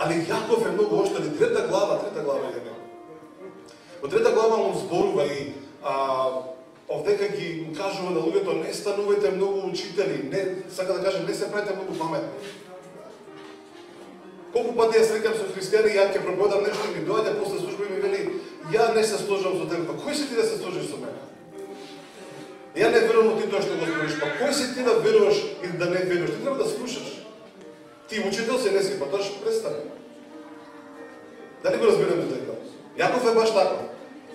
Али Јаков е многу оштар и трета глава е. Во трета глава му зборува и овдека ги кажува на луѓето не станувате многу учители, не сака да кажем не се правите многу паметни. Колку пати ја среќам со христијани, ја ќе проповедам нешто и ми доаѓа после служба и ми вели ја не се сложам со тебе. Па кој си ти да се сложиш со мене? Ја не верувам ти тоа што го збориш. Па кој си ти да веруваш или да не веруваш? Ти треба да слушаш. Ти учител си, не си, па тоа што престане. Дали го разбираме тоа? Јаков е баш така.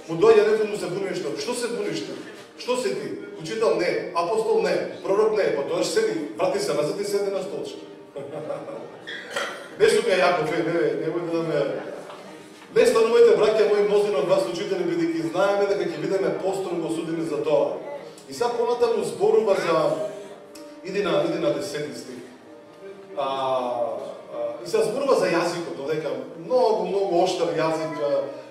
Му доаѓа некој му се буни нешто. Што се буниш ти? Што си ти? Учител не, апостол не, пророк не, па тоа што седи, врати се назад и седи на столче. Не шука Јаков, немој да ме... Не станувајте, браќа мои, мнозина од вас учители, бидејќи знаеме дека ќе бидеме построго судени за тоа. И сега понатаму зборува за... Иди на 10 стих. И се зборува за јазикот, дека многу оштар јазик.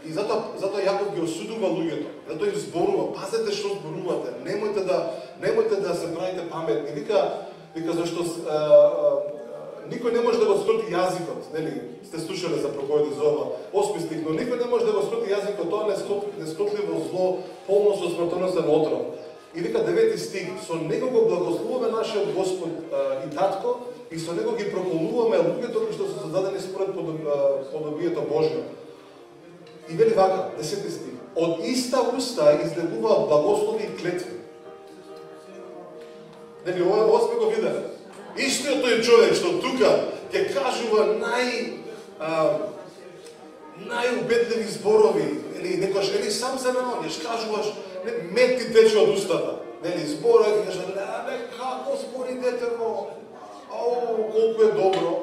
И затоа Јаков ги осудува луѓето. Затоа им зборува, пазете што зборувате, немојте да се правите паметни. Вика зашто никој не може да го скроти јазикот, нели? Сте слушале за проповеди за ова, 8 стих, но никој не може да го скроти јазикот, тоа нескротливо зло, полно со смртоносен отров. И вика 9 стих, со него го благословуваме нашиот Господ и Татко, и со него ги проколуваме луѓето кои што се создадени според подобието Божјо. И вели вака, 10 стих, од иста уста излегуваат благослови и клетви. Нели, ова сме го виделе. Истиот тој човек што тука ќе кажува најубедливи зборови, или некош или сам се наоѓаш, кажуваш, мед ти тече од устата. Нели, збора ќе кажа, како збори детево, колку е добро.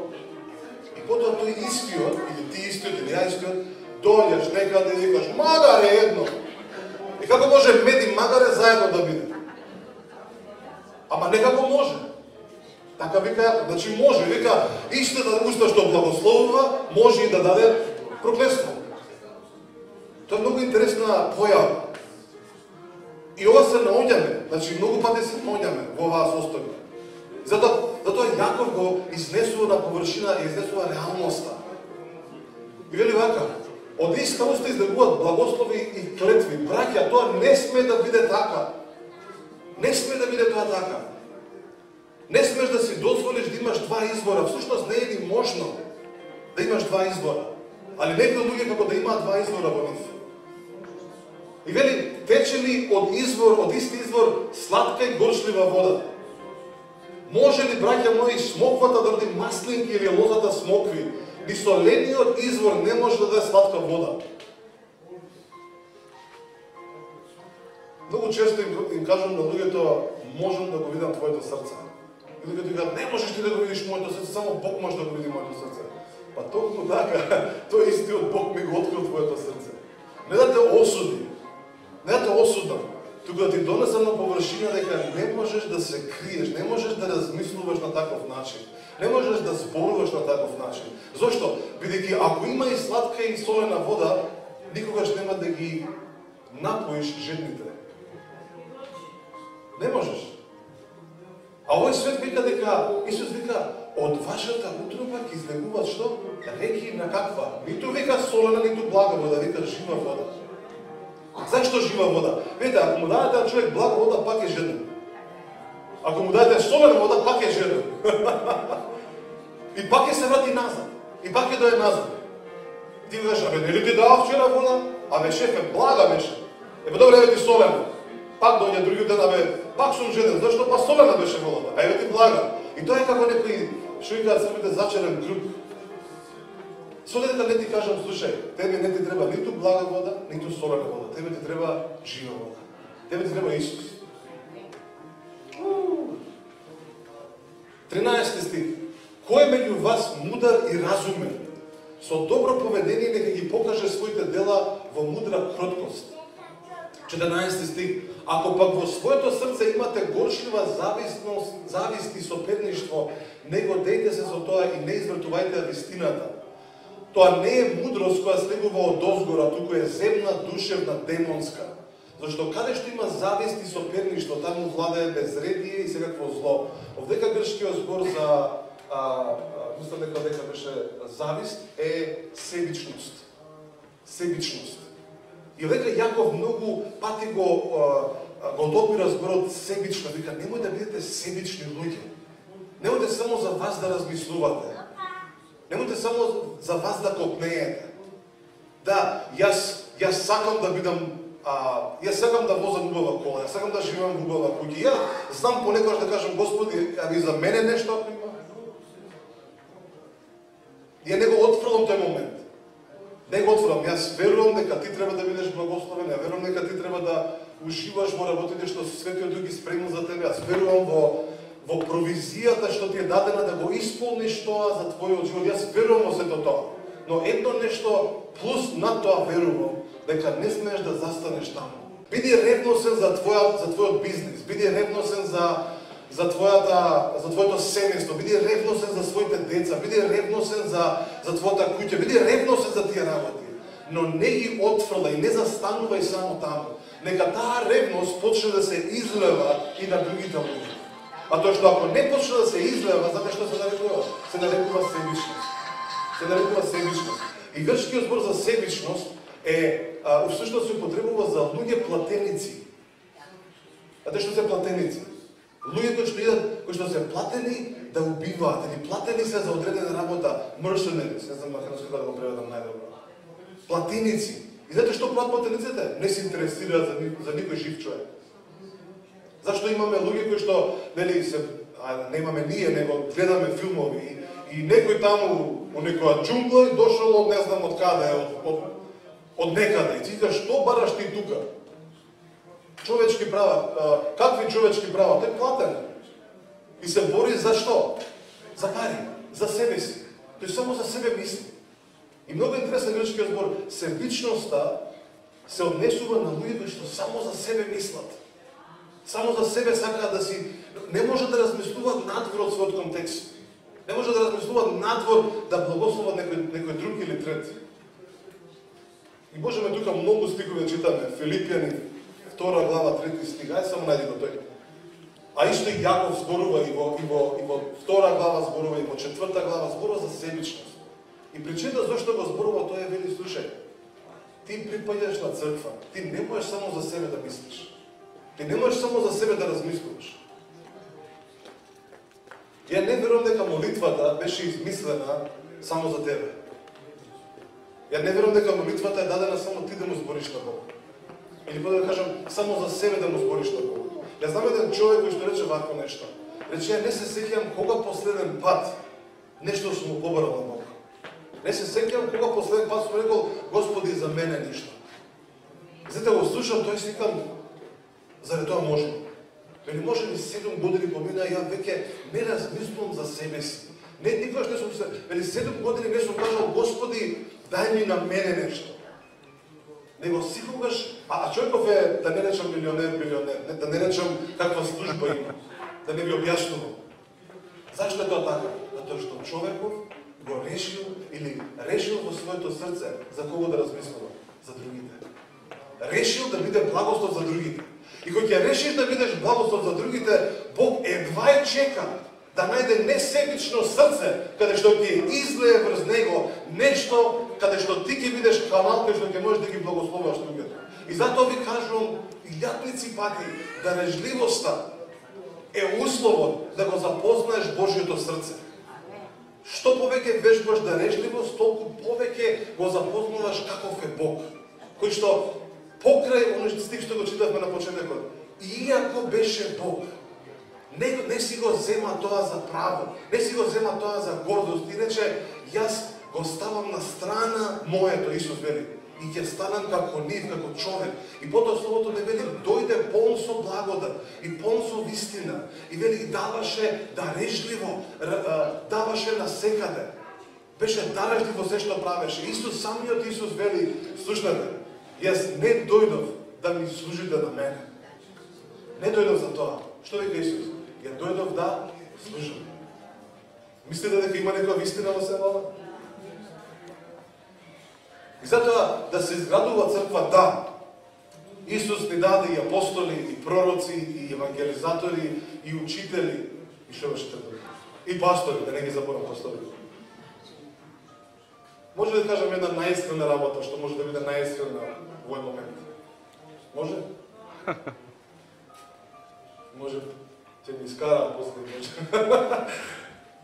И потоа тој истиот, или ти истиот, или ја истиот, дојдеш некаде и кажеш, магаре едно. И како може мед и магаре заедно да биде? Ама некако може. Така вика, значи може, вика, истата уста што благословува, може и да даде проклетство. Тоа е многу интересна појава. И ова се наоѓаме, значи многу пати се наоѓаме во оваа состојба. Затоа Јаков го изнесува на површина и изнесува реалноста. И вели вака, од иста уста излегуваат благослови и клетви. Браќа, тоа не сме да биде така. Не сме да биде тоа така. Не смеш да си дозволиш да имаш два извора. Всушност не е ли можно да имаш два извора? Али некои луѓе како да имаат два извора во нив. И вели, тече ли од исти извор, сладка и горчлива вода? Може ли, браќа мои, смоквата да биде маслинки или лозата смокви? Ни солениот извор не може да даде сладка вода. Многу често им кажам на луѓето, можам да го видам твоето срце. И луѓето кажат, не можеш ти да го видиш моето срце, само Бог може да го види моето срце. Па токму така, тој истиот Бог ми го открил твоето срце. Не да те осуди, не да те осудам, туку да ти донесам на површина дека не можеш да се криеш, не можеш да размислуваш на таков начин, не можеш да зборуваш на таков начин. Зошто? Бидејќи ако има и сладка и солена вода, никогаш нема да ги напоиш жедните. Не можеш. А овој свет вика дека, Исус вика, од вашата утроба ќе излегуваат што? Реки на каква? Ниту вика солена, ниту блага вода, вика жива вода. Зашто жива вода? Видите, ако му дадете на човек блага вода, пак е жеден. Ако му дадете солена вода, пак е жеден. И пак ќе се врати назад. И пак ќе дое назад. Ти го кажеш, нели ти дава вчера вода? Шефе, блага беше. Добре, ти солена. Пак дојде други ден, пак сум жеден, зашто па солена беше водата, еве ти блага. И тоа е како некој, што ви кажат србите, зачерен круг. Со дека не ти кажам, слушај, тебе не ти треба ниту блага вода, ниту солена вода, тебе ти треба жива вода. Тебе ти треба Исус. 13 стих. Кој е меѓу вас мудар и разумен? Со добро поведение нека ги покаже своите дела во мудра кроткост. 14 стих. Ако пак во своето срце имате горчлива завист и соперништво, не гордејте се со тоа и не извртувајте вистината. Тоа не е мудрост која слегува од озгора, туку е земна, душевна, демонска. Зашто каде што има завист и соперништво, таму владее безредие и секакво зло. Овдека грчкиот збор за мислам дека беше завист, е себичност. Себичност. И дека Јаков многу пати го допира зборот себично, вика, немој да бидете себични луѓе. Немојте само за вас да размислувате. Немојте само за вас да копнеете. Да, јас сакам да бидам, јас сакам да возам убава кола, јас сакам да живеам во убава куќа. Ја знам понекогаш да кажам, Господи, а ви за мене нешто има? Ја не го отфрлам тој момент. Не го отфрлам. Јас верувам дека ти треба да бидеш благословен, ја верувам дека ти треба да уживаш во работите што Светиот Дух ги спремил за тебе. Јас верувам во провизијата што ти е дадена да го исполниш тоа за твојот живот. Јас верувам во сето тоа. Но едно нешто плюс на тоа верувам, дека не смееш да застанеш таму. Биди ревносен за твојот бизнис, биди ревносен за твоето семејство, биди ревносен за своите деца, биди ревносен за твојата куќа, биди ревносен за тие работи. Но не ги отфрлај, не застанувај само таму. Нека таа ревност почне да се излева и на другите луѓе. А тоа што ако не почне да се излева, знаете што се нарекува? Се нарекува себичност. Се нарекува себичност. И грчкиот збор за себичност е всушност се употребува за луѓе платеници. Знаете што се платеници? Луѓе кои што се платени да убиваат или платени се за одредена работа, mercenaries, не знам на хрански да го преведам најдобро. Платеници. И знаете што прават платениците? Не се интересираат за никој жив човек. Зашто имаме луѓе кои што, нели, не имаме ние, него гледаме филмови и некој таму во некоја џунгла и дошол од не знам од каде, од некаде. И ти кажеш, што бараш ти тука? Човечки права. Какви човечки права? Тој платен. И се бори за што? За пари, за себе си. Тој само за себе мисли. И многу интересен грчкиот збор, себичноста се однесува на луѓе кои што само за себе мислат. Само за себе сакаат да си, не може да размислуваат надвор од својот контекст. Не може да размислуваат надвор да благословат некој друг или трет. И можеме тука многу стихови да читаме. Филипјани, 2 глава, 3 стих. Ајде само најди го тој. А исто и Јаков зборува и во 2 глава зборува и во 4 глава зборува за себичност. И причината зашто го зборува тоа е, вели, слушај, ти припаѓаш на црква, ти не можеш само за себе да мислиш. Ти не можеш само за себе да размислуваш. Ја не верувам дека молитвата беше измислена само за тебе. Ја не верувам дека молитвата е дадена само ти да му збориш на Бог. Или да кажам, само за себе да му збориш на Бог. Ја знам еден човек кој што рече вакво нешто. Рече, ја не се сеќавам кога последен пат нешто сум му побарал на Бог. Не се сеќавам кога последен пат сум рекол, Господи, за мене ништо. Знаете, го слушам, тој си викам, заради тоа може. Вели, може ли 7 години помина, ја веќе не размислувам за себе си. Не, никогаш не сум се, вели 7 години не сум кажал, Господи, дај ми на мене нешто. Него секогаш, а човеков е, да не речам билионер, да не речам каква служба има, да не ви објаснувам. Зашто е тоа така? Затоа што човеков го решил или решил во своето срце за кого да размислува? За другите. Решил да биде благослов за другите. И кога ќе решиш да бидеш благослов за другите, Бог едва е чека да најде несебично срце, каде што ќе излее врз него нешто, каде што ти ќе бидеш канал, каде што ќе можеш да ги благословуваш другите. И затоа ви кажувам илјадници пати, дарежливоста е условот да го запознаеш Божјото срце. Што повеќе вежбаш дарежливост, толку повеќе го запознаваш каков е Бог, кој што покрај оној стих што го читавме на почетокот, иако беше Бог, не си го зема тоа за право, не си го зема тоа за гордост и рече, јас го ставам на страна моето, Исус вели, и ќе станам како нив, како човек. И потоа словото не вели, дојде полн со благодат и полн со вистина. И вели, даваше дарежливо, даваше насекаде. Беше дарежливо се што правеше. Исус, самиот Исус вели, слушнете, јас не дојдов да ми служите на мене. Не дојдов за тоа. Што вика Исус? Ја дојдов да служам. Мислите дека има некоја вистина во себе? И затоа да се изградува црква, да. Исус ни даде и апостоли, и пророци, и евангелизатори, и учители, и што беше трето. И пастори, да не ги заборам пастори. Може да кажем една најискрена работа, што може да биде најискрена во овој момент? Може? Може ќе ни искара после, може.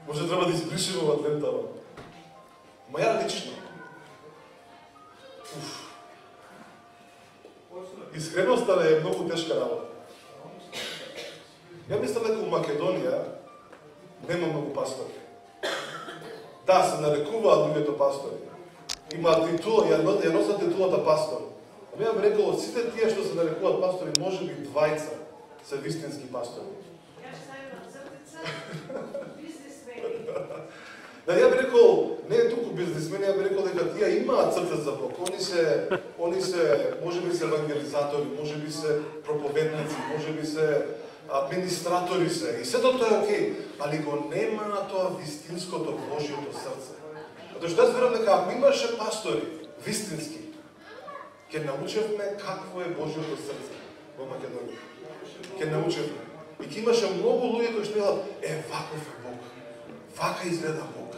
Може треба да избришиме во Атлентава. Ма ја лично. Искреноста е многу тешка работа. Ја мислам дека у Македонија нема многу пастори. Да, се нарекуваат луѓето пастори. Има титула, ја носат титулата пастор. Ами ја би рекол, од сите тие што се нарекуваат пастори, може би двајца се вистински пастори. Да, ја би рекол, не е туку бизнесмени, ја би рекол дека тие имаат срце за Бог. Они се, може би се евангелизатори, може би се проповедници, може би се администратори се. И сето тоа е окей, али го нема тоа вистинското Божјото срце. Затоа што јас верувам дека ако имаше пастори вистински, ќе научевме какво е Божјото срце во Македонија. Ќе научевме. И ќе имаше многу луѓе кои што велат, ваков е Бог. Вака изгледа Бог.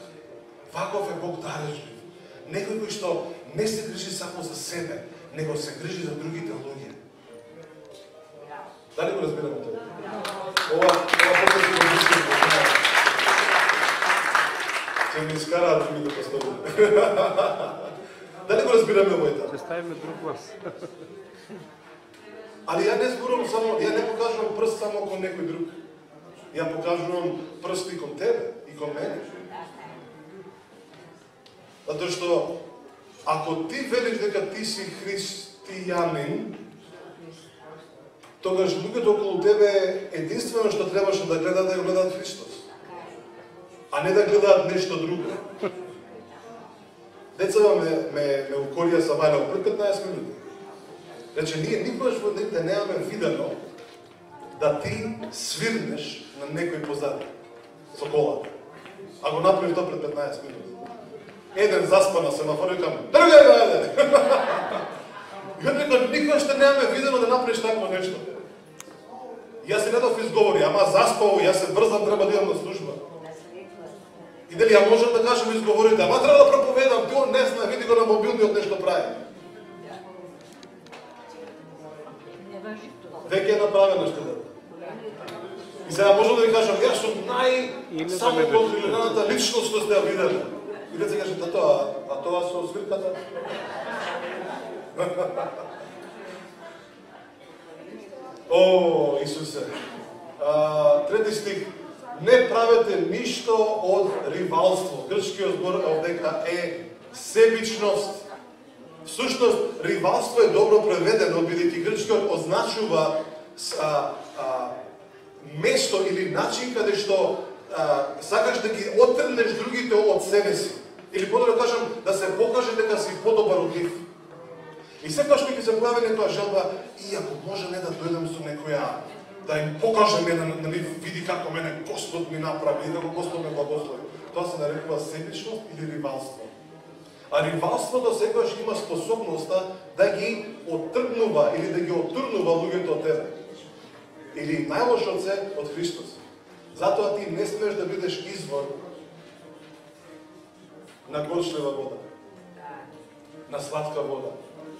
Ваков е Бог дарежлив. Некој кој што не се грижи само за себе, него се грижи за другите луѓе. Дали го разбираме тоа? Ова покажи го мислимо. Ќе ми искараат другите пастори. Дали го разбираме овојта? Ќе ставиме друг глас. Али ја не зборувам само, ја не покажувам прст само кон некој друг. Ја покажувам прст и кон тебе, и кон мене. Затоа што, ако ти велиш дека ти си христијанин, тогаш луѓето околу тебе единствено што требаше да гледаат Христос, а не да гледаат нешто друго. Децава ме укорија са вајна пред 15 минути. Рече, ние никогаш во дните немаме видено да ти свирнеш на некој позади со колата. А го направиш тоа пред 15 минути. Еден заспа на семафор и викам, тргај го, еде! И он рекол, никогаш ще немаме видено да направиш такво нешто. Јас се не дав изговори, ама заспал, јас се брзам, треба да идам на служба. И дали ја можам да кажам изговорите, ама треба да проповедам, ти он не зна, види го на мобилниот нешто прави. Веќе е направено што да. И сега можам да ви кажам, јас сум самоконтролираната личност што сте ја видели. И да се кажем, а тоа со свирката? О, Исусе! Трети стих. Не правете ништо од ривалство. Грчкиот збор дека е себичност. Всушност, ривалство е добро преведено, бидејќи грчкиот означува место или начин каде што сакаш да ги оттрнеш другите од себе си. Или подобро да кажам, да се покаже дека си подобар од нив. И секогаш кога ќе се појави некоја желба, иако може не да дојдам со некоја, да им покажем на нив, види како мене Господ ми направи и како Господ ме благослови. Тоа се нарекува себичност или ривалство. А ривалството секогаш има способноста да ги оттргнува или да ги отурнува луѓето од тебе. Или најлошот се од Христос. Затоа ти не смееш да бидеш извор на горчлива вода, на сладка вода,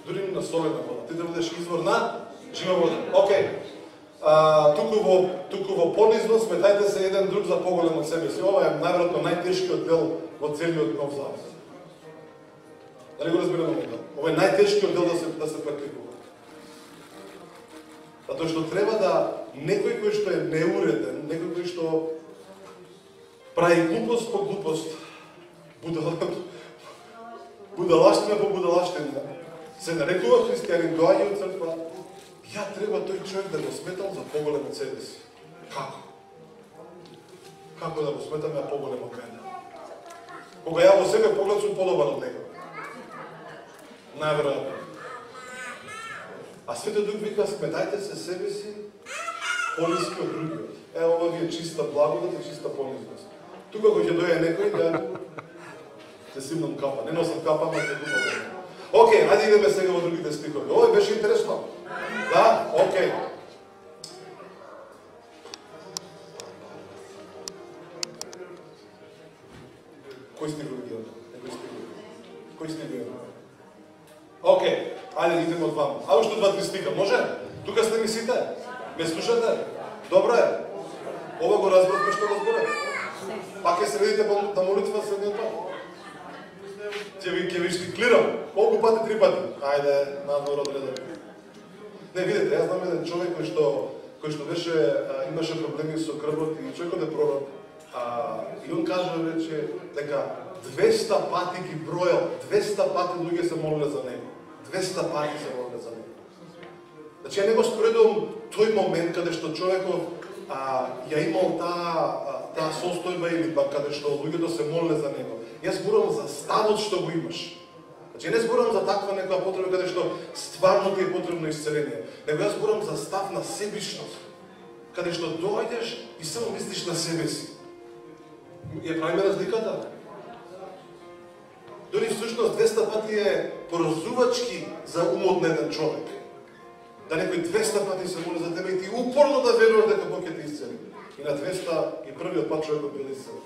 дури на солена вода. Ти да бидеш извор на жива вода. Океј. Туку во понизност сметајте се еден друг за поголем од себе си. Ова е најверојатно најтешкиот дел во целиот Нов Завет. Дали го разбираме тоа? Ова е најтешкиот дел да се практикува. Затоа што треба да некој кој што е неуреден, некој кој што прави глупост по глупост, будалаштина по будалаштина, се нарекува христијанин, доаѓа од црква, ја треба тој човек да го сметам за поголем од себе си. Како? Како да го сметам ја поголем од мене? Кога ја во себе поглед сум подобар од него. Најверојатно. А Светиот Дух вика, сметајте се себе си пониски од другиот. Ова ви е чиста благодат и чиста понизност. Тука кој ќе дојде некој да се симнам капа. Не носам капа, ама се думам. Океј, ајде идеме сега во другите стихови. Ова беше интересно. Да? Океј. Кој стих го има? Океј, ајде идеме од вама. А уште 2-3 стиха, може? Тука сте ми сите? Ме слушате? Добро е. Ова го разбрахме што го зборев. Пак ќе се видите на молитва следното. Ќе ви штиклирам. Колку пати? 3 пати. Ајде, надвор од редот. Не, видите, јас знам еден човек кој што имаше проблеми со крвот и човекот е пророк. И он кажа рече дека 200 пати ги бројал, 200 пати луѓе се молеле за него. 200 пати се молеле за него. Значи, ја не го споредувам тој момент каде што човеков ја имал таа состојба или пак каде што луѓето се молеле за него. Јас зборувам за ставот што го имаш. Значи, не зборувам за таква некоја потреба каде што стварно ти е потребно исцеление, него јас зборувам за став на себичност, каде што доаѓаш и само мислиш на себе си. Ја правиме разликата? Дори всушност 200 пати е поразувачки за умот на еден човек. Да некој 200 пати се моли за тебе и ти упорно да веруваш дека Бог ќе те исцели. И на 201 пат човекот бил исцелен.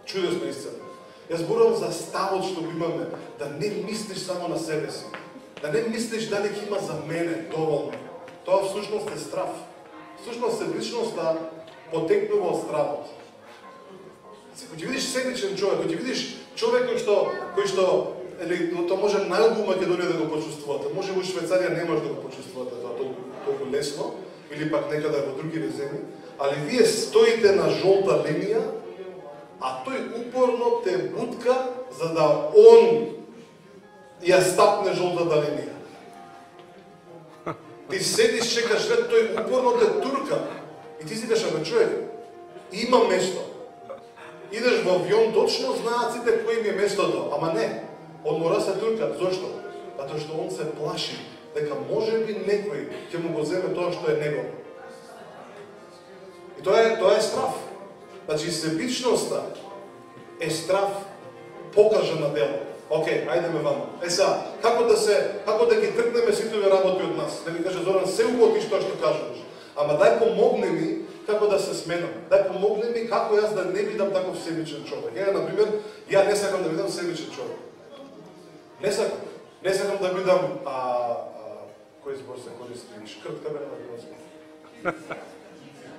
Чудесно исцелен. Јас зборувам за ставот што го имаме, да не мислиш само на себе си. Да не мислиш дали ќе има за мене доволно. Тоа всушност е страв. Всушност себичноста потекнува од стравот. Кога ќе видиш себичен човек, кога ќе видиш човек кој што или тоа може најубаво Македонија да го почувствувате. Може во Швајцарија не може да го почувствувате тоа толку лесно или пак некаде во други земји, али вие стоите на жолта линија, а тој упорно те бутка за да он ја стапне жолтата линија. Ти седиш, чекаш ред, тој упорно те турка и ти си кажеш, абе човек, има место. Идеш во авион, точно знаат сите кој им е местото, ама не. Он мора се турка. Зошто? Затоа што он се плаши дека можеби некој ќе му го земе тоа што е негово. И тоа е страв. Значи себичноста е страв покажан на дело. Океј, ајдеме вама. Сега, како да ги тргнеме сите овие работи од нас? Да ви каже Зоран, се угодиш тоа што кажеш. Ама дај помогни ми како да се сменам. Дај помогни ми како јас да не бидам таков себичен човек. На пример, ја не сакам да бидам себичен човек. Не сакам. Не сакам да бидам кој збор се користи? Шкрт, кабе нема да го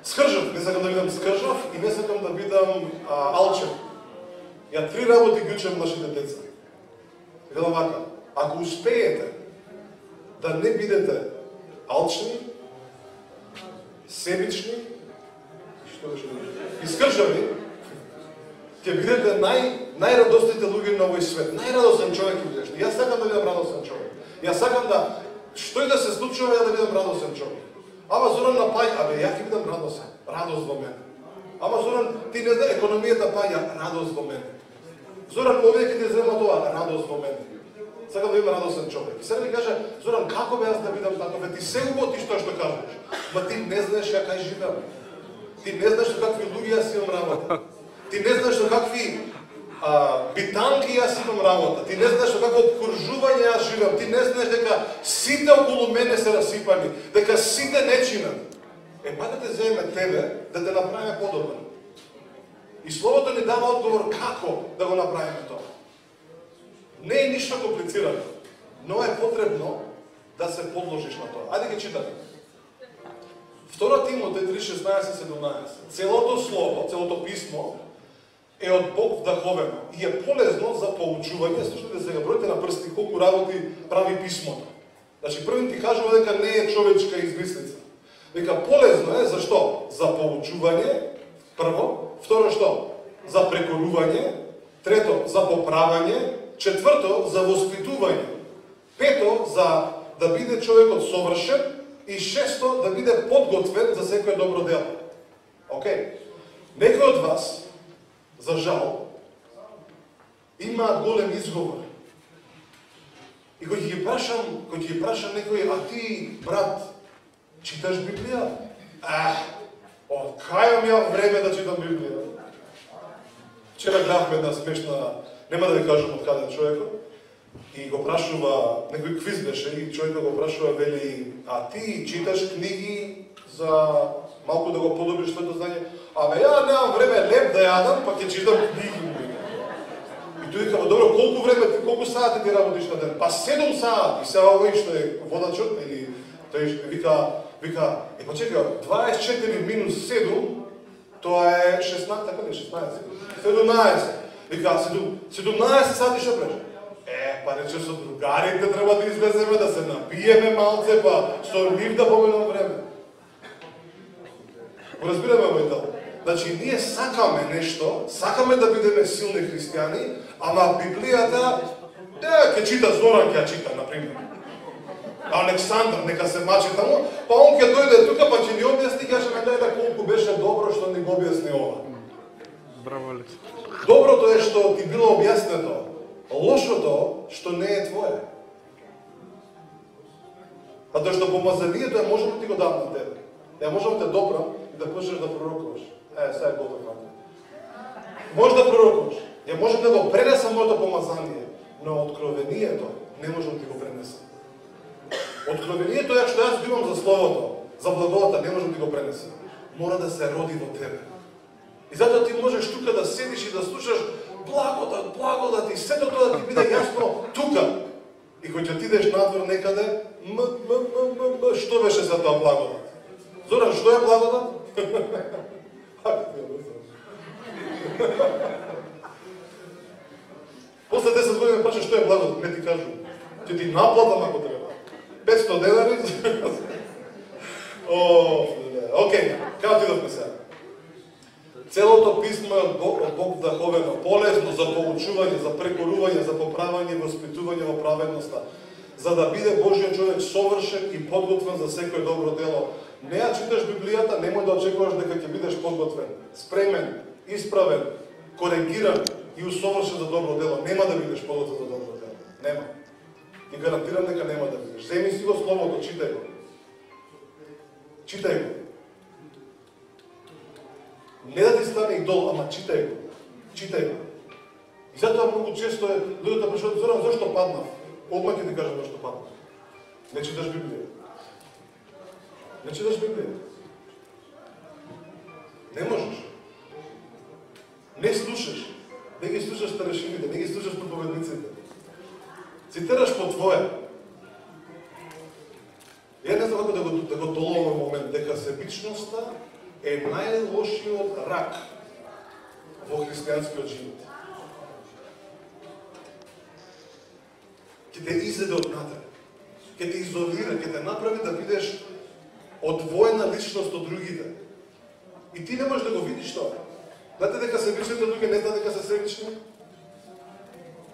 скржав. Не сакам да бидам скржав и не сакам да бидам алчен. Ја 3 работи ги учам нашите деца. Велам вака, ако успеете да не бидете алчни, себични, и скржави, ќе бидете најрадосните луѓе на овој свет. Најрадосен човек ќе бидеш. Јас сакам да бидам радосен човек. Јас сакам да што и да се случува, ја да бидам радосен човек. Ама Зоран напаѓа, абе ја ќе бидам радосен. Радост во мене. Ама Зоран, ти не знае економијата паѓа, радост во мене. Зоран, овие ќе ти зема тоа, радост во мене. Сакам да бидам радосен човек. И сега ми каже, Зоран, како бе јас да бидам таков? Ти се уботиш тоа што кажеш. Ма ти не знаеш ја кај живеам. Ти не знаеш со какви луѓе јас имам работа. Ти не знаеш со какви битанки јас имам работа. Ти не знаеш со какво обкружување јас живеам. Ти не знаеш дека сите околу мене се расипани, дека сите не чинат. Па да те земеме тебе, да те направиме подобен. И Словото ни дава одговор како да го направиме тоа. Не е ништо комплицирано, но е потребно да се подложиш на тоа. Ајде ги читаме. 2 Тимотеј 3:16-17. Целото Слово, целото писмо е од Бог вдаховено и е полезно за поучување. Слушате сега, бројте на прсти колку работи прави писмото. Значи, првен ти кажува дека не е човечка измислица. Дека полезно е, зашто? За поучување, прво. Второ што? За прекорување. Трето, за поправање. Четврто, за воспитување. Пето, за да биде човекот совршен. И шесто, да биде подготвен за секој добро дело. Океј. Некој од вас, за жал, има голем изговор. И кој ќе ги прашам некој, а ти, брат, читаш Библија? Од кај ја време да читам Библија? Вчера гледавме една смешна, нема да ви кажам од каде човекот, и го прашува, некој квиз беше, и човекот го прашува, вели, а ти читаш книги за малку да го подобриш своето знање? Абе, ја немам време леп да јадам, па ќе читам книги. И тој вика, добро, колку време ти, колку сати ти работиш на ден? Па 7 сати. И сега овој што е водачот, или тој што вика, па чекај, 24 минус 7, тоа е 16, така ли, 16? 17. Вика, 17 сати што преш? Па рече, со другарите треба да излеземе, да се напиеме малце, па со нив да поминам време. Го разбираме овој дел. Значи, ние сакаме нешто, сакаме да бидеме силни христијани, ама Библијата, ќе чита Зоран, ќе чита, например. Александр, нека се мачи таму, па он ќе дојде тука, па ќе ни објасни, каже ме дајде колку беше добро што ни го објасни ова. Браво, Алекс. Доброто е што ти било објаснето, лошото што не е твое. Затоа што помазанието е можеме да ти го дам на тебе. Ја можам те добра и да почнеш да пророкуваш. Сега е готов факт. Може да пророкуваш. Ја можам да го пренесам моето помазание, но откровението не можам да ти го пренесам. Откровението е што јас имам за словото, за благодата, не можам да ти го пренесам. Мора да се роди во тебе. И затоа ти можеш тука да седиш и да слушаш благодат и сето тоа да ти биде јасно тука. И кога ќе отидеш надвор некаде, што беше за тоа благодат? Зоран, што е благодат? После 10 години прашаш што е благодат, не ти кажу. Ќе ти наплатам ако треба. 500 денари. Океј, како отидовме сега? Целото писмо е од Бог вдаховено, полезно за поучување, за прекорување, за поправање и воспитување во праведноста, за да биде Божиот човек совршен и подготвен за секој добро дело. Не ја читаш Библијата, немој да очекуваш дека ќе бидеш подготвен, спремен, исправен, коригиран и усовршен за добро дело. Нема да бидеш подготвен за добро дело. Нема. Ти гарантирам дека нема да бидеш. Земи си го словото, читај го. Читај го. Не да ти стане идол, ама читај го. Читај го. И затоа многу често е луѓето прашуваат, Зоран, зошто паднав? Одма ќе ти кажам зошто паднав. Не читаш Библија. Не читаш Библија. Не можеш. Не слушаш. Не ги слушаш старешините, не ги слушаш проповедниците. Цитираш по твое. Ја не знам како да го толовам момент, дека себичноста е најлошиот рак во христијанскиот живот. Ќе те изведе од натре. Ќе те изолира, ќе те направи да бидеш одвоена личност од другите. И ти не можеш да го видиш тоа. Знаете дека себичните луѓе не знаат дека се себични?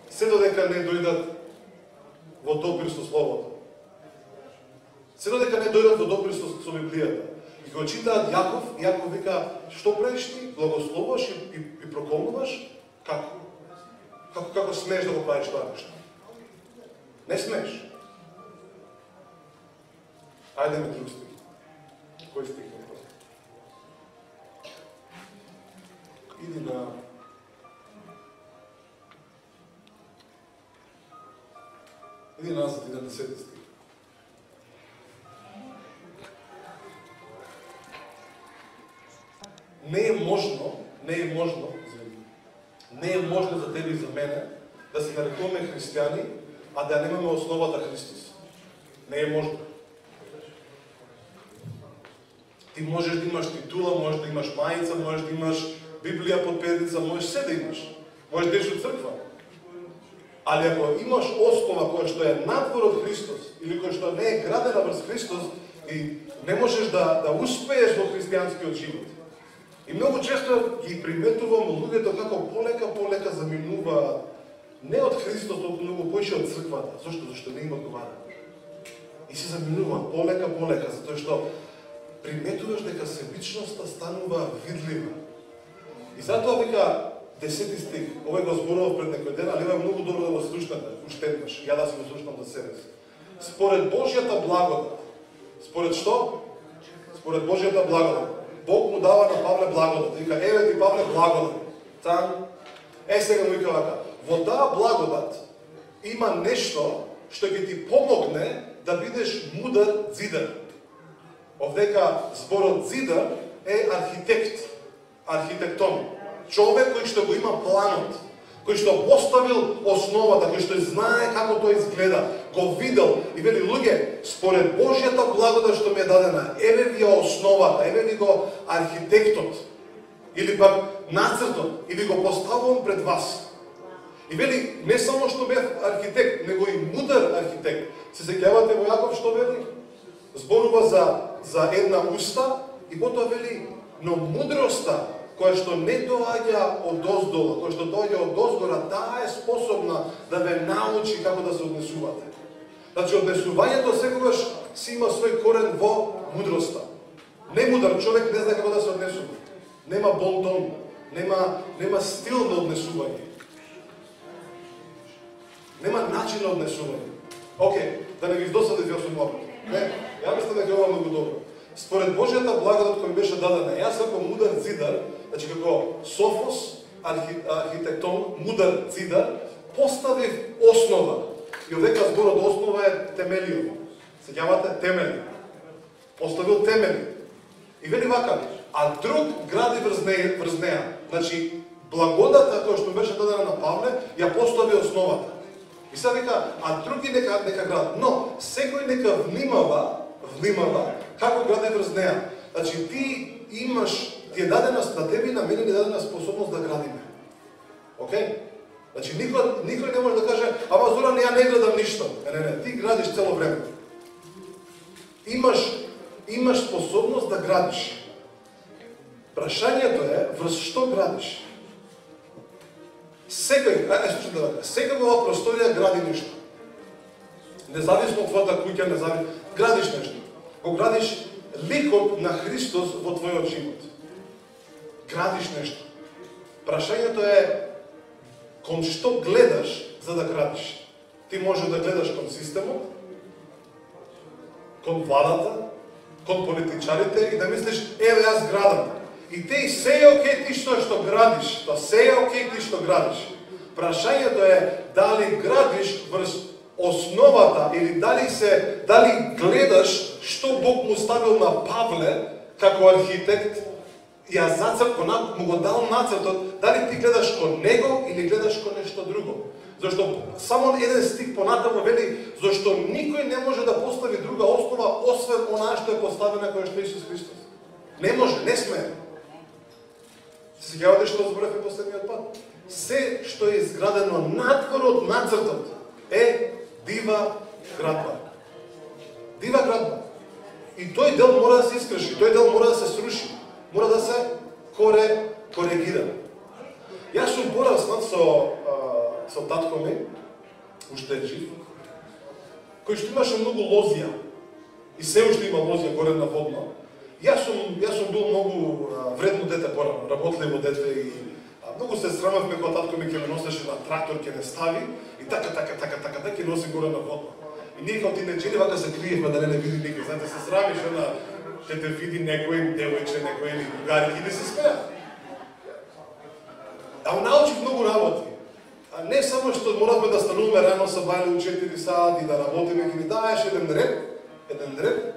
Се додека не дојдат во допир со Словото. Се додека не дојдат во допир со Библијата. И го читаат Јаков, и Јаков вика, што правиш ти? Благословуваш и проколнуваш? Како? Како смееш да го правиш тоа нешто? Не смееш. Ајде ме друг стих. Кој стих е тоа? Иди на... Иди назад, иди на 10 стих. Не е можно за тебе и за мене да се нарекуваме христијани, а да немаме основата Христос. Не е можно. Ти можеш да имаш титула, можеш да имаш мајица, можеш да имаш Библија под пердица, можеш се да имаш. Можеш да идеш од црква. Али ако имаш основа која што е надвор од Христос, или која што не е градена врз Христос, и не можеш да успееш во христијанскиот живот. И многу често ги приметувам луѓето како полека заминуваат не од Христос, толку многу поише од црквата. Зошто? Зашто не им одговара. И се заминуваат полека, затоа што приметуваш дека себичноста станува видлива. И затоа вика 10 стих, овој го зборував пред некој ден, али е многу добро да го слушнете, уште еднаш, ја да се го слушнам за себе си. Според Божјата благодат, според што? Според Божјата благодат. Бог му дава на Павле благодат. Вика, еве ти Павле благодат. Там, сега му вика вака, во таа благодат има нешто што ќе ти помогне да бидеш мудар зидар. Овдека зборот зидар е архитект, архитектон. Човек кој што го има планот. кој што поставил основата, кој што знае како тоа изгледа, го видел и вели луѓе, според Божјата благодат што ми е дадена, еве ви основата, еве ви го архитектот, или пак нацртот, и ви го поставувам пред вас. И вели, не само што бев архитект, него и мудар архитект. Се сеќавате во Јаков што вели? Зборува за една уста и потоа вели, но мудроста која што не доаѓа од оздола, која што доаѓа од озгора, таа е способна да ве научи како да се однесувате. Значи, однесувањето секогаш си има свој корен во мудроста. Немудар човек не знае како да се однесува. Нема бонтон, нема стил на однесување. Нема начин на однесување. Океј, да не ви издосади ви осумовам. Не, ја мислам дека ова многу добро. Според Божјата благодат која беше дадена, јас како мудар зидар, значи како Софос, архитектон, мудар зидар, поставив основа. И овдека зборот основа е темелиот. Сеќавате? Темели. Поставил темели. И вели вака, а друг гради врз неа. Значи, благодата која што беше дадена на Павле, ја постави основата. И сега вика, а други нека град. Но, секој нека внимава како гради врз неа. Значи, ти е дадена на тебе и на мене ни е дадена способност да градиме. Океј? Значи, никој не може да каже, ама Зоран, ја не градам ништо. Не, ти градиш цело време. Имаш способност да градиш. Прашањето е, врз што градиш? Секој во оваа просторија гради нешто. Независно од твојата куќа, градиш нешто. Го градиш ликот на Христос во твојот живот. Градиш нешто. Прашањето е кон што гледаш за да градиш. Ти може да гледаш кон системот, кон владата, кон политичарите и да мислиш, еве јас градам. И те се е окей ти што градиш, тоа се е окей ти што градиш. Прашањето е дали градиш врз основата или дали гледаш што Бог му ставил на Павле како архитект и ја зацртал, му го дал нацртот, дали ти гледаш кон него или гледаш кон нешто друго. Зашто само еден стих понатаму вели, зашто никој не може да постави друга основа освен онаа што е поставена која што е Исус Христос. Не може, не сме. Се сеќавате што зборевме последниот пат? Се што е изградено надвор од нацртот е дива градба. Дива градба. И тој дел мора да се искрши, тој дел мора да се сруши, мора да се коригира. Јас сум пораснат со татко ми, уште е жив, кој што имаше многу лозија. И се уште има лозија горе на водно. Јас сум бил многу вредно дете порано, работливо дете и многу се срамавме кога татко ми ќе ме носеше на трактор, ќе не стави и така ќе носи горе на водно. И ние како тинеџери вака се криевме да не види никој. Знаете, се срамиш ќе те види некој девојче, некој или другарки и да се смеа. А научив многу работи. А не само што моравме да стануваме рано са бајле у 4 сати да работиме, ќе ни даеш еден ред,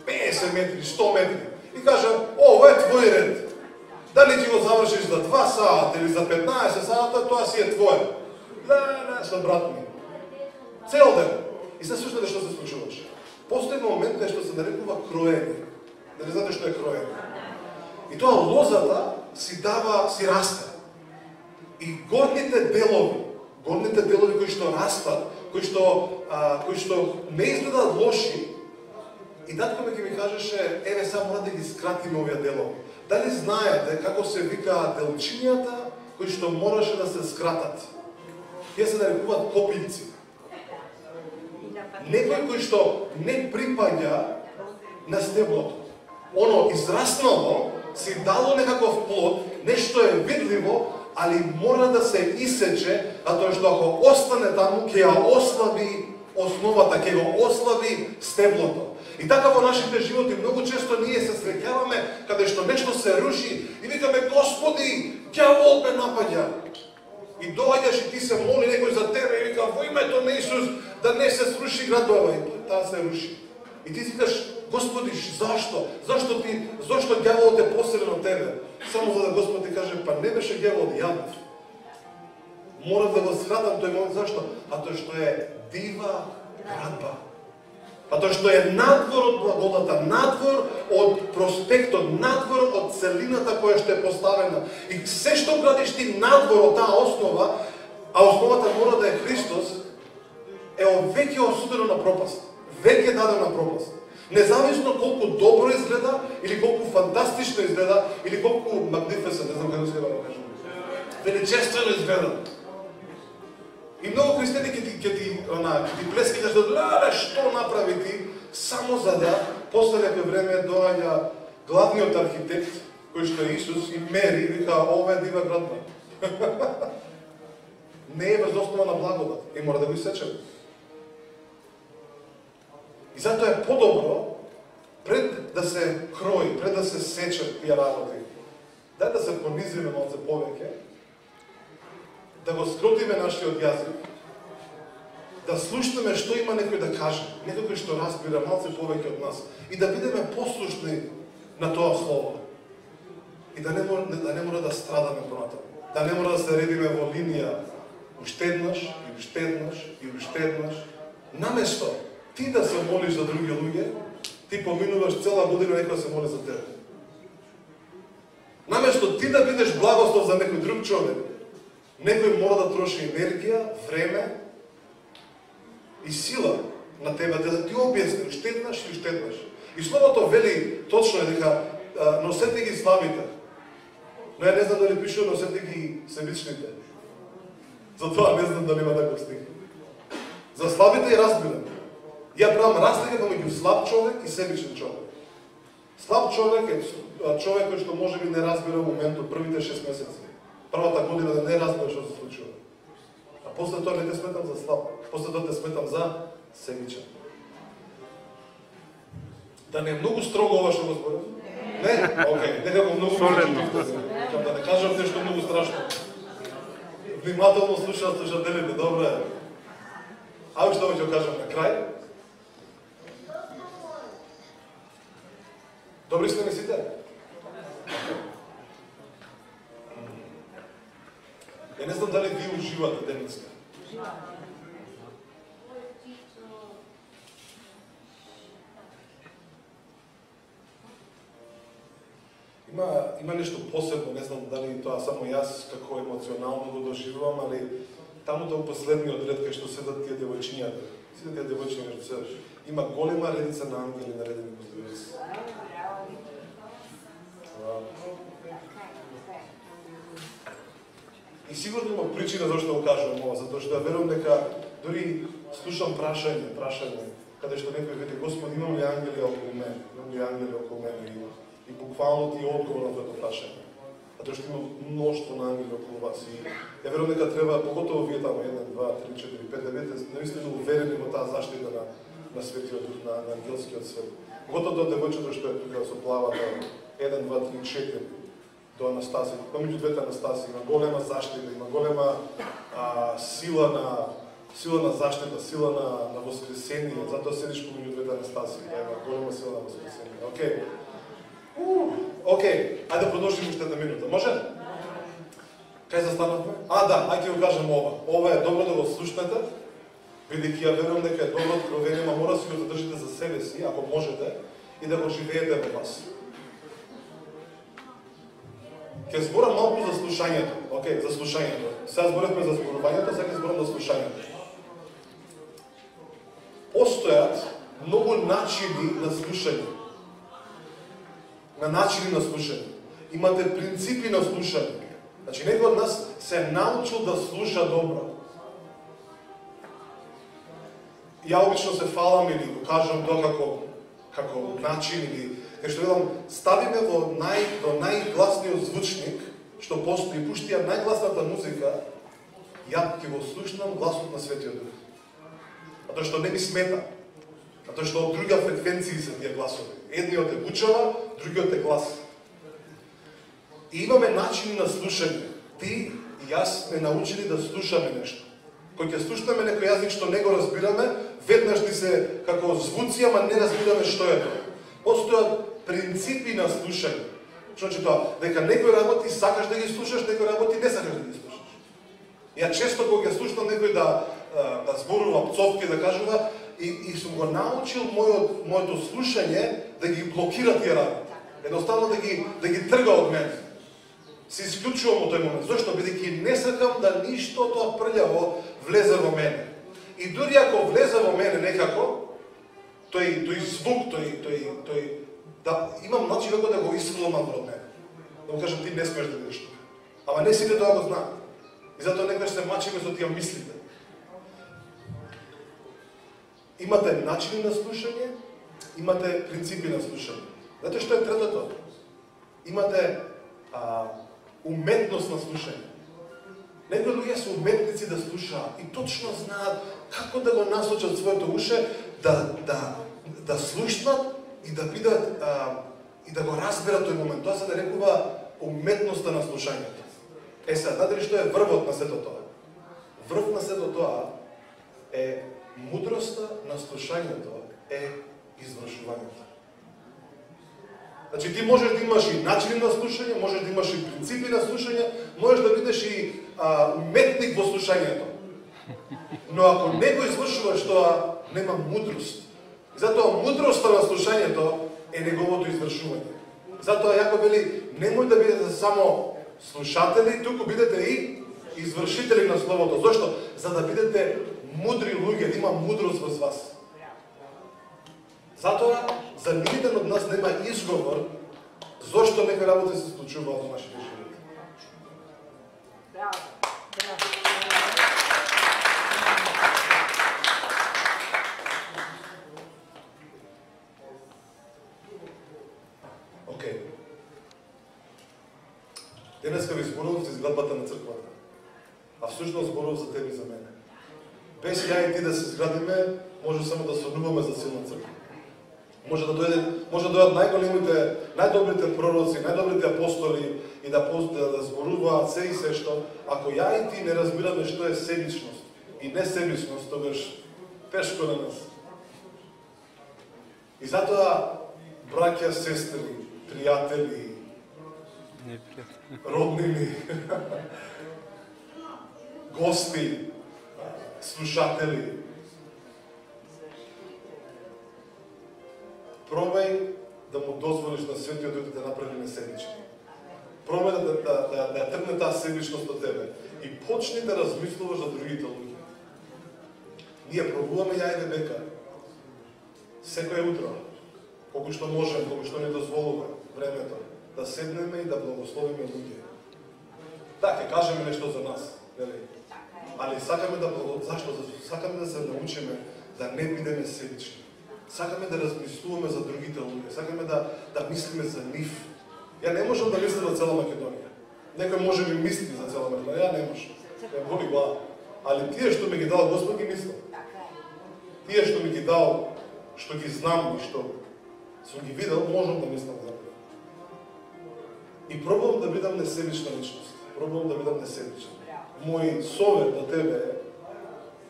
50 метри, 100 метри. И кажа, ова е твој ред. Дали ти го завршиш за 2 сата или за 15 сата, тоа си е твој. Не, со брат ми. Цел ден. И се слушате што се случуваше. Постои момент што се нарекува кроење. Дали знаете што е кроење? И тоа лозата си расте. И горните делови кои што растат, кои што не изгледаат лоши, и татко ми ќе ми кажеше, еве сега мора да ги скратиме овие делови. Дали знаете како се викаат делчињата кои што мораше да се скратат? Тие се нарекуваат копилци. Некој кој што не припаѓа на стеблото. Оно израснало, си дало некаков плод, нешто е видливо, али мора да се исече, а тоа што ако остане таму, ќе ја ослаби основата, ќе го ослаби стеблото. И така во нашите животи многу често ние се среќаваме каде што нешто се руши и викаме, Господи, ѓавол ме напаѓа. И доаѓаш и ти се моли некој за тебе и вика, во името на Исус, да не се сруши градова. И таа се руши. И ти си викаш, Господи, зашто? Зашто ѓаволот е посилен од тебе? Само за да Господ ти каже, па не беше ѓавол, јавов. Морав да го схватам тој момент, зашто? А тоа што е дива градба. А тоа што е надвор од благодата, надвор од проспектот, надвор од целината која што е поставена. И се што градиш ти надвор од таа основа, а основата мора да е Христос, е веќе осудено на пропаст. Веќе дадено на пропаст. Независно колку добро изгледа, или колку фантастично изгледа, или колку magnificent, не знам како се да кажам. Величествено изгледа. И многу християни ќе ти плески да леле што направи ти, само за да после некој време доаѓа главниот архитект, кој што е Исус, и мери и вика ова е дива градба. Не е без основа на благодат и мора да го исечеме. И затоа е подобро, пред да се крои, пред да се сечат тие работи, да се понизиме малце повеќе, да го скротиме нашиот јазик, да слушнеме што има некој да каже, некој кој што разбира малце повеќе од нас, и да бидеме послушни на тоа слово. И да не мора да страдаме понатаму, да не мора да се редиме во линија уште еднаш, и уште еднаш, наместо ти да се молиш за други луѓе, ти поминуваш цела година некој се моли за тебе. Наместо ти да бидеш благослов за некој друг човек, некој мора да троши енергија, време и сила на тебе да ти објасни уште еднаш. И словото вели точно е дека носете ги славите. Но ја не знам дали пише носете ги себичните. Затоа не знам дали има таков стих. За слабите и разбирам. Ја правам разлика помеѓу слаб човек и себичен човек. Слаб човек е човек кој што можеби не разбира моментот првите 6 месеци. Првата година да не разбира што се случува. А после тоа не те сметам за слаб. После тоа те сметам за себичен. Да не е многу строго ова што го зборам? Не? Океј, некако многу да не кажам нешто многу страшно. Внимателно слушаат слушателите, добро е. А што ќе кажам на крај? Добри сте ми сите? Ја не знам дали вие уживате денеска. Има нешто посебно, не знам дали тоа само јас како емоционално го доживувам, али таму во последниот ред кај што седат тие девојчињата, сите тие девојчиња што седат, има голема редица на ангели наредени по здравје. И сигурно има причина зашто го кажувам ова, затоа што ја верувам дека дори слушам прашање, каде што некој вели Господи, имам ли ангели околу мене? И буквално ти е одговор на твоето прашање. Затоа што има мноштво на ангели околу вас. И ја верувам дека треба, поготово вие таму 1, 2, 3, 4, 5, 9, наистина уверени во таа заштита на светиот дух, на ангелскиот свет. Поготово до девојчето што е тука со плавата 1, 2, 3, 4 до Анастасија. Помеѓу двете Анастасии има голема заштита, има голема сила на заштита, сила на воскресение. Затоа седиш помеѓу двете Анастасии. Има голема сила на воскресение. Океј, ајде да продолжим уште една минута. Може? Кај застанавме? Да, ајде го кажам ова. Ова е добро да го слушнете, бидејќи ја верувам дека е добро откровение, ама мора да си го задржите за себе си, ако можете, и да го живеете во вас. Ќе зборам малку за слушањето. Океј, за слушањето. Сега зборевме за зборувањето, сега ќе зборам за слушањето. Постојат многу начини на слушање. Имате принципи на слушање. Значи, некој од нас се научил да слуша добро. Ја обично се фалам или го кажам тоа како начин или кај што велам, ставиме до најгласниот звучник што постои, пушти ја најгласната музика, ја ќе го слушнам гласот на Светиот Дух. Затоа што не ми смета. Затоа што од друга фреквенции се тие гласови. Едниот е бучава, другиот е глас. И имаме начини на слушање. Ти и јас сме научили да слушаме нешто. Кога ќе слушаме некој јазик што не го разбираме, веднаш ни се како звуци, ама не разбираме што е тоа. Постојат принципи на слушање. Значи тоа, дека некои работи сакаш да ги слушаш, некои работи не сакаш да ги слушаш. Ја често кога ќе слушнам некој да зборува пцовки, да кажува, и сум го научил моето слушање да ги блокира тие работи. Едноставно да ги трга од мене. Се исклучувам од тој момент. Зошто? Бидејќи не сакам да ништо тоа прљаво влезе во мене. И дури ако влезе во мене некако, тој звук, да имам начин како да го исфрлам од мене. Да му кажам, ти не смееш да бидеш тука. Ама не сите тоа го знаат. И затоа некогаш се мачиме со тие мислите. Имате начини на слушање, имате принципи на слушање. Знаете што е третото? Имате уметност на слушање. Некои луѓе се уметници да слушаат и точно знаат како да го насочат своето уше да слушнат и да бидат и да го разберат тој момент. Тоа се нарекува уметноста на слушањето. Сега, знаете ли што е врвот на сето тоа? Врв на сето тоа е мудроста на слушањето е извршувањето. Значи ти можеш да имаш и начини на слушање, можеш да имаш и принципи на слушање, можеш да бидеш и уметник во слушањето. Но ако не го извршуваш тоа, нема мудрост. Затоа мудроста на слушањето е неговото извршување. Затоа Јаков вели, немој да бидете само слушатели, туку бидете и извршители на Словото. Зошто? За да бидете мудри луѓе, да има мудрост во вас. Затоа, за никој од нас нема изговор зошто некои работи се случуваат во нашите животи. Океј. Денеска ви зборувам за изградбата на црквата. А всушност зборувам за тебе и за мене. Без ја и ти да се изградиме, може само да сонуваме за силна црква. Може да дојдат најголемите, најдобрите пророци, најдобрите апостоли и да зборуваат се и се што, ако ја и ти не разбираме што е себичност и несебичност, тогаш тешко на нас. И затоа, браќа, сестри, пријатели, роднини, гости, слушатели, пробај да му дозволиш на Светиот Дух да направи несебични. Пробај да тргне таа себичност од тебе и почни да размислуваш за другите луѓе. Ние пробуваме ја и дека секој утро, колку што можем, колку што ни дозволува времето, да седнеме и да благословиме луѓе. Да, ќе кажеме нешто за нас, нели? Али сакаме зашто? Сакаме да се научиме да не бидеме себични. Сакаме да размислуваме за другите луѓе, сакаме да мислиме за нив. Ја не можам да мислам за цела Македонија. Некој може би мисли за цела Македонија, ја не можам. Ја боли глава. Али тие што ми ги дал Господ ги мислам. Тие што ми ги дал, што ги знам и што сум ги видел, можам да мислам за нив. И пробувам да бидам несебична личност. Пробувам да бидам несебичен. Мој совет до тебе е: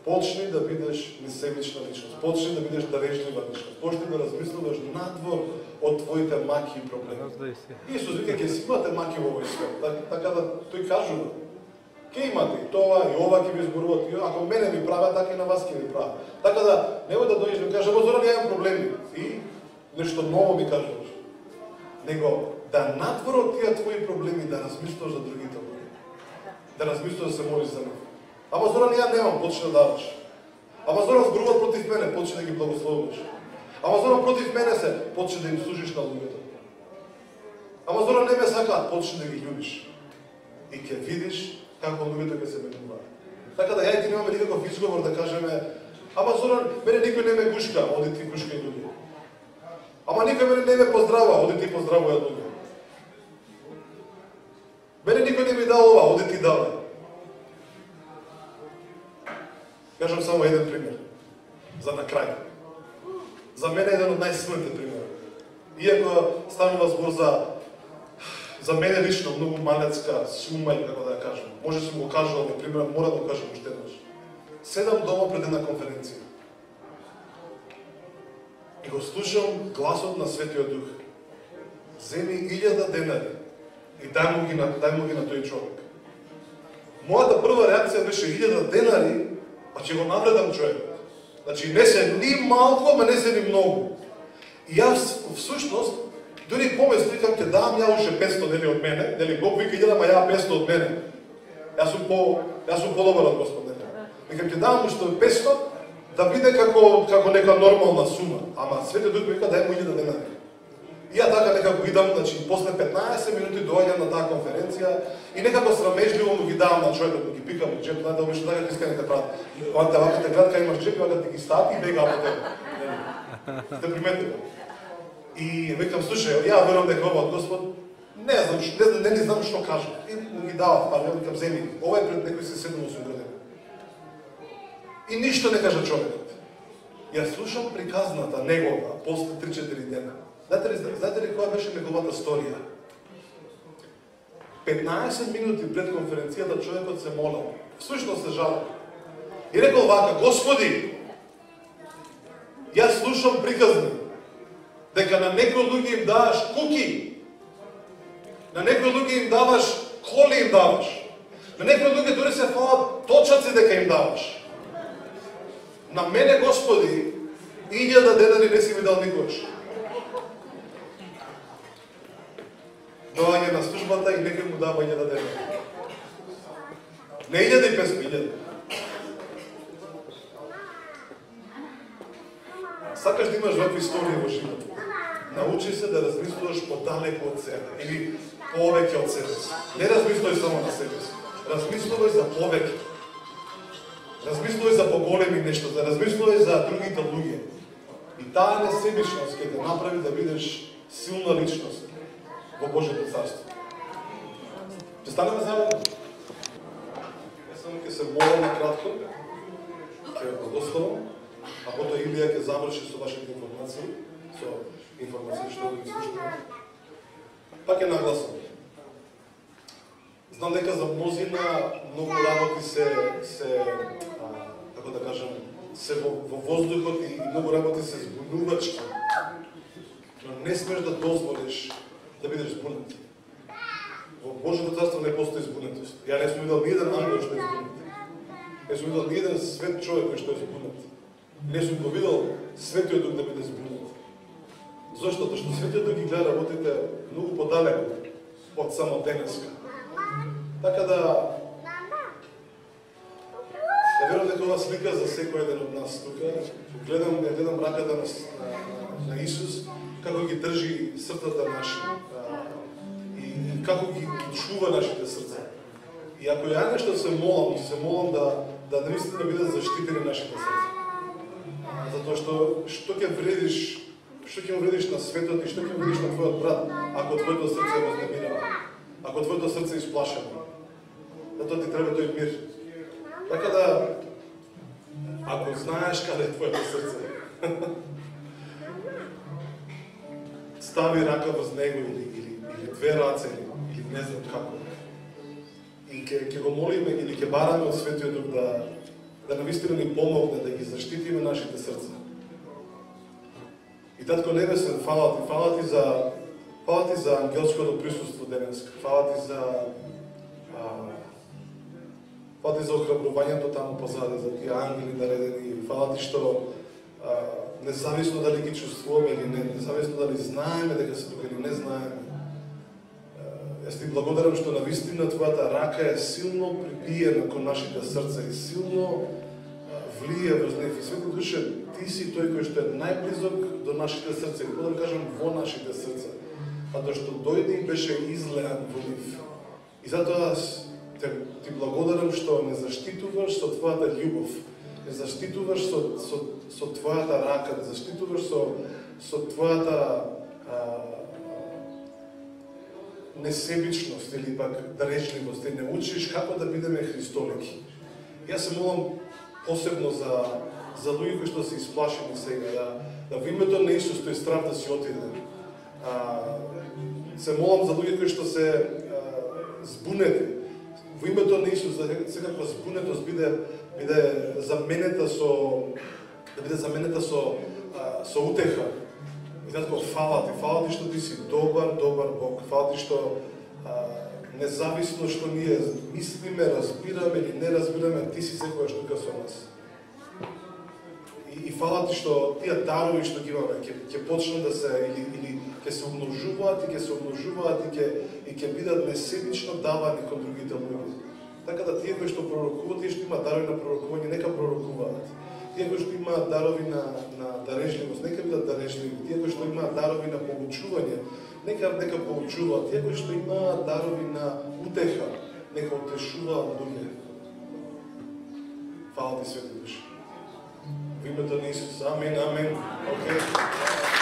почни да бидеш несебична личност, почни да бидеш дарежлива личност, почни да размислуваш надвор од твоите маки и проблеми. Исус вика, ќе си имате маки во овој свет, така да тој кажува. Ќе имате и тоа, и ова ќе ви зборуват, и ако мене ми прават, така и на вас ќе ви прават. Така да, немој да дојдеш да ми кажеш, Зоран, ја имам проблеми. И нешто ново ми кажуваш. Него, да надвор од тие твои проблеми, да размислуваш за другите луѓе. Да размислуваш да се молиш за нив. Ама Зоран, ја немам, почни да даваш. Ама Зоран, зборуват против мене, почни да ги благословуваш. Ама Зоран, против мене се, почни да им служиш на луѓето. Ама Зоран, не ме сакаат, почни да ги љубиш. И ќе видиш како луѓето ќе се менуваат. Така да ја и ти немаме никаков изговор да кажеме: ама Зоран, мене никој не ме гушка, оди ти гушкај луѓе. Ама никој мене не ме поздрава, оди ти поздравувај луѓе. Мене никој не ми дал ова, оди ти давај. Кажам само еден пример, за на крај. За мене е еден од најсилните примери. Иако станува збор за мене лично многу малецка сума, како да ја кажам. Може сум го кажал, например, мора да го кажам уште еднаш. Седам дома пред една конференција. И го слушам гласот на Светиот Дух. Земи 1000 денари и дај му ги на тој човек. мојата прва реакција беше 1000 денари, па ќе го навредам човекот. Значи не се ни малко, ама не се ни многу. И јас всушност дури помислив викам ќе дам ја уште 500 нели од мене, нели Бог вика 1000, ама ја 500 од мене. Јас сум подобар од Господ, нели. Викам ќе дам уште 500 да биде како нека нормална сума. Ама Светиот Дух вика дај му 1000 денари. И ја така некако ги дам, значи после 15 минути доаѓам на таа конференција и некако срамежливо му ги давам на човекот, му ги пикам во джеп, да обично така искам да прават. Вака те гледат кај имаш джеп, вака ти ги стати и бега по тебе. Сте приметили? И викам, слушај, ја верувам дека ова од Господ, не знам што кажам. И му ги давав пари, викам, земи, ова е пред некој се 7-8 години. И ништо не кажа човекот. Ја слушам приказната негова после 3-4 дена. Знаете ли која беше неговата сторија? 15 минути пред конференцијата човекот се молел. Всушност се жалел. И рекол вака, Господи, јас слушам приказни, дека на некои луѓе им даваш куки, на некои луѓе им даваш коли им даваш, на некои луѓе дури се фалат точаци дека им даваш. На мене, Господи, 1000 денари не си ми дал никош. Доаѓа на службата и некој му дава 1000 денари. Не 1500, 1000. Сакаш да имаш вакви истории во животот. Научи се да размислуваш подалеку од себе или повеќе од себе си. Не размислувај само на себе си. Размислувај за повеќе. Размислувај за поголеми нешто, да размислувај за другите луѓе. И таа несебичност ќе те направи да бидеш силна личност во Божјото царство. Ќе станеме заедно? Јас само ќе се молам на кратко, ќе благословам, а потоа Илија ќе заврши со вашите информации, што ги слушаме. Пак ќе нагласам. Знам дека за мнозина многу работи се како да кажам, се во воздухот и многу работи се збунувачки. Но не смеш да дозволиш да бидеш збунет. Во Божјото царство не постои збунетост. Ја не сум видел ни еден ангел што е збунет. Не сум видел ни еден свет човек што е збунет. Не сум го видел Светиот Дух да биде збунет. Зошто? Што Светиот Дух ги гледа работите многу подалеку од само денеска. Така да верувам дека ова слика за секој еден од нас тука. Гледам раката на Исус, како ги држи срцата наши и како ги чува нашите срца. И ако ја нешто се молам да наистина бидат заштитени нашите срца. Затоа што ќе вредиш на светот и што ќе вредиш на твојот брат, ако твоето срце е вознемирано, ако твоето срце е исплашено. Затоа ти треба тој мир. Така да, ако знаеш каде е твоето срце, стави рака врз него или две раце, или не знам како. И ќе го молиме или ќе бараме од Светиот Дух да навистина ни помогне да ги заштитиме нашите срца. И Татко Небесен, фала ти за ангелското присуство денес. Фала ти за охрабрувањето таму позади, за тие ангели наредени. Фала ти што независно дали ги чувствуваме или не, независно дали знаеме дека се тука или не знаеме. Јас ти благодарам што навистина твојата рака е силно прибиена кон нашите срца и силно влие врз нив. И Свети Душе, ти си тој кој што е најблизок до нашите срца, и да кажам во нашите срца, затоа што дојде и беше излеан во нив. И затоа ти благодарам што не заштитуваш со твојата љубов, не заштитуваш со твојата рака, не заштитуваш со твојата несебичност или пак дарежливост, и не учиш како да бидеме христолики. Јас се молам посебно за луѓе кои што се исплашени сега, да во името на Исус тој страв да си отиде. Се молам за луѓе кои што се збунети. Во името на Исус, да секако збунетост биде заменета со утеха. И затоа фала ти што ти си добар Бог. Фала ти што независно што ние мислиме, разбираме или не разбираме, ти си секојаш тука со нас. И фала ти што тие дарови што ги имаме ќе почнат да се или ќе се умножуваат и ќе бидат несебично давани кон другите луѓе. Така да тие кои што пророкуваат, тие што имаат дарови на пророкување, нека пророкуваат. Тие кои што имаат дарови на дарежливост, нека бидат дарежливи. Тие кои што имаат дарови на поучување, нека поучуваат. Тие кои што имаат дарови на утеха, нека утешуваат луѓе. Фала ти, Свети Душе. Во името на Исус. Амин, амин. Окей.